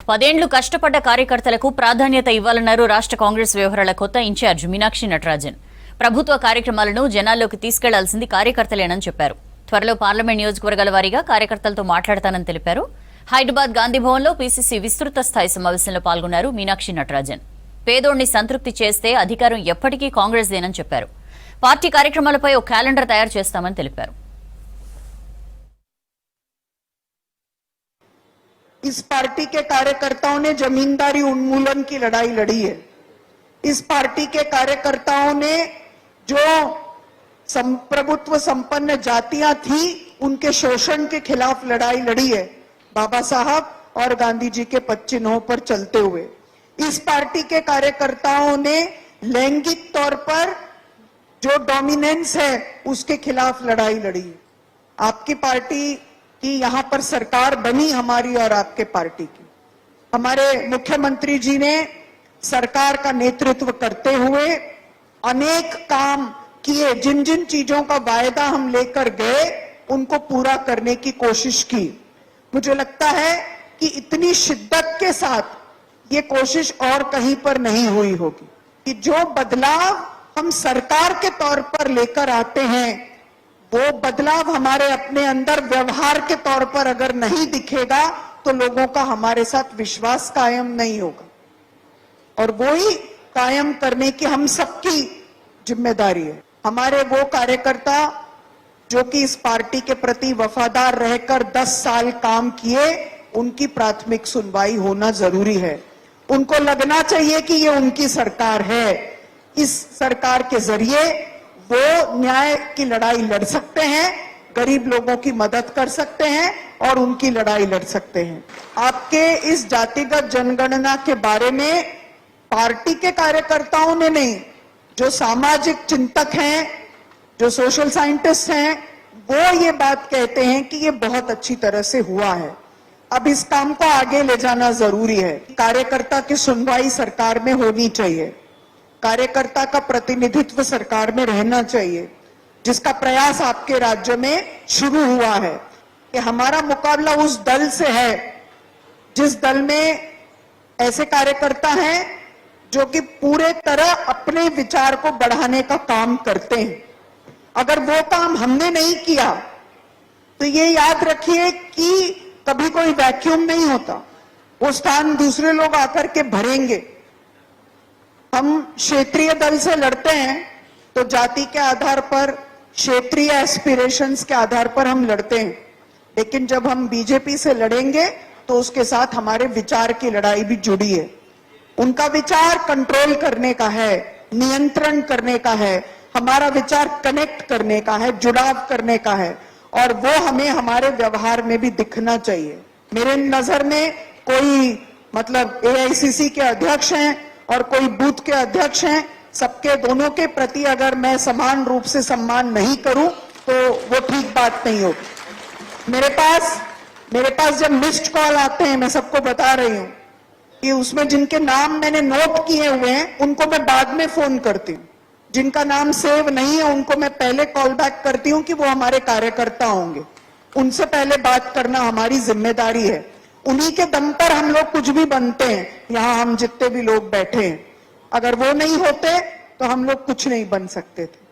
10 కష్టపడ్డ కార్యకర్తలకు ప్రాధాన్యత ఇవ్వాలన్నారు రాష్ట్ర కాంగ్రెస్ వ్యవహారాల కొత్త ఇన్ఛార్జ్ మీనాక్షి నటరాజన్. ప్రభుత్వ కార్యక్రమాలను జనాల్లోకి తీసుకెళ్లాల్సింది కార్యకర్తలేనని చెప్పారు. త్వరలో పార్లమెంట్ నియోజకవర్గాల వారీగా కార్యకర్తలతో మాట్లాడతానని తెలిపారు. హైదరాబాద్ గాంధీ భవన్లో పీసీసీ విస్తృత స్థాయి సమావేశంలో పాల్గొన్నారు మీనాక్షి నటరాజన్. పేదోడిని సంతృప్తి చేస్తే అధికారం ఎప్పటికీ కాంగ్రెస్దేనని చెప్పారు. పార్టీ కార్యక్రమాలపై ఓ క్యాలెండర్ తయారు చేస్తామని తెలిపారు. इस पार्टी के कार्यकर्ताओं ने जमींदारी उन्मूलन की लड़ाई लड़ी है। इस पार्टी के कार्यकर्ताओं ने जो प्रभुत्व संपन्न जातियां थी उनके शोषण के खिलाफ लड़ाई लड़ी है, बाबा साहब और गांधी जी के पद चिन्हों पर चलते हुए। इस पार्टी के कार्यकर्ताओं ने लैंगिक तौर पर जो डोमिनेंस है उसके खिलाफ लड़ाई लड़ी है। आपकी पार्टी कि यहाँ पर सरकार बनी हमारी और आपके पार्टी की। हमारे मुख्यमंत्री जी ने सरकार का नेतृत्व करते हुए अनेक काम किए। जिन जिन चीजों का वायदा हम लेकर गए उनको पूरा करने की कोशिश की। मुझे लगता है कि इतनी शिद्दत के साथ ये कोशिश और कहीं पर नहीं हुई होगी कि जो बदलाव हम सरकार के तौर पर लेकर आते हैं वो बदलाव हमारे अपने अंदर व्यवहार के तौर पर अगर नहीं दिखेगा तो लोगों का हमारे साथ विश्वास कायम नहीं होगा, और वो ही कायम करने की हम सबकी जिम्मेदारी है। हमारे वो कार्यकर्ता जो कि इस पार्टी के प्रति वफादार रहकर 10 साल काम किए, उनकी प्राथमिक सुनवाई होना जरूरी है। उनको लगना चाहिए कि ये उनकी सरकार है। इस सरकार के जरिए वो न्याय की लड़ाई लड़ सकते हैं, गरीब लोगों की मदद कर सकते हैं और उनकी लड़ाई लड़ सकते हैं। आपके इस जातिगत जनगणना के बारे में पार्टी के कार्यकर्ताओं ने नहीं, जो सामाजिक चिंतक हैं, जो सोशल साइंटिस्ट हैं, वो ये बात कहते हैं कि ये बहुत अच्छी तरह से हुआ है। अब इस काम को आगे ले जाना जरूरी है। कार्यकर्ता की सुनवाई सरकार में होनी चाहिए, कार्यकर्ता का प्रतिनिधित्व सरकार में रहना चाहिए, जिसका प्रयास आपके राज्य में शुरू हुआ है। कि हमारा मुकाबला उस दल से है जिस दल में ऐसे कार्यकर्ता हैं जो कि पूरे तरह अपने विचार को बढ़ाने का काम करते हैं। अगर वो काम हमने नहीं किया तो ये याद रखिए कि कभी कोई वैक्यूम नहीं होता, वो स्थान दूसरे लोग आकर के भरेंगे। हम क्षेत्रीय दल से लड़ते हैं तो जाति के आधार पर, क्षेत्रीय एस्पिरेशंस के आधार पर हम लड़ते हैं, लेकिन जब हम बीजेपी से लड़ेंगे तो उसके साथ हमारे विचार की लड़ाई भी जुड़ी है। उनका विचार कंट्रोल करने का है, नियंत्रण करने का है, हमारा विचार कनेक्ट करने का है, जुड़ाव करने का है, और वो हमें हमारे व्यवहार में भी दिखना चाहिए। मेरे नजर में कोई मतलब एआईसीसी के अध्यक्ष हैं और कोई बूथ के अध्यक्ष हैं, सबके दोनों के प्रति अगर मैं समान रूप से सम्मान नहीं करूं तो वो ठीक बात नहीं होगी। मेरे पास जब मिस्ड कॉल आते हैं, मैं सबको बता रही हूं कि उसमें जिनके नाम मैंने नोट किए हुए हैं उनको मैं बाद में फोन करती हूँ, जिनका नाम सेव नहीं है उनको मैं पहले कॉल बैक करती हूँ कि वो हमारे कार्यकर्ता होंगे। उनसे पहले बात करना हमारी जिम्मेदारी है। उन्हीं के दम पर हम लोग कुछ भी बनते हैं। यहाँ हम जितने भी लोग बैठे हैं, अगर वो नहीं होते तो हम लोग कुछ नहीं बन सकते थे।